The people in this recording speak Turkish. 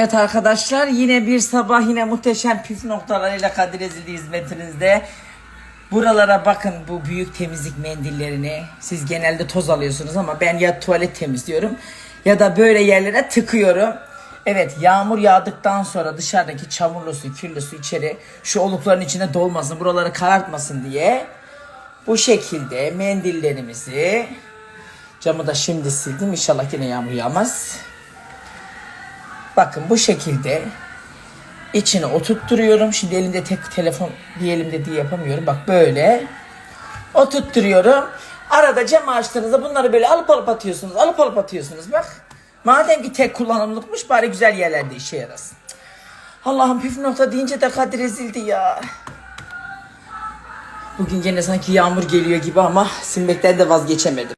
Evet arkadaşlar, yine bir sabah, yine muhteşem püf noktalarıyla Kadir Ezildi hizmetinizde. Buralara bakın, bu büyük temizlik mendillerini. Siz genelde toz alıyorsunuz ama ben ya tuvalet temizliyorum ya da böyle yerlere tıkıyorum. Evet, yağmur yağdıktan sonra dışarıdaki çamurlu su, kirli su içeri şu olukların içine dolmasın, buraları karartmasın diye bu şekilde mendillerimizi, camı da şimdi sildim, inşallah yine yağmur yağmaz. Bakın bu şekilde içine oturtturuyorum. Şimdi elimde tek telefon, bir elimde diye yapamıyorum. Bak böyle oturtturuyorum. Arada cam açtığınızda bunları böyle alıp alıp atıyorsunuz. Alıp alıp atıyorsunuz bak. Madem ki tek kullanımlıkmış, bari güzel yerlerde işe yarasın. Allah'ım, püf nokta deyince de Kadir ezildi ya. Bugün gene sanki yağmur geliyor gibi ama silmekten de vazgeçemedim.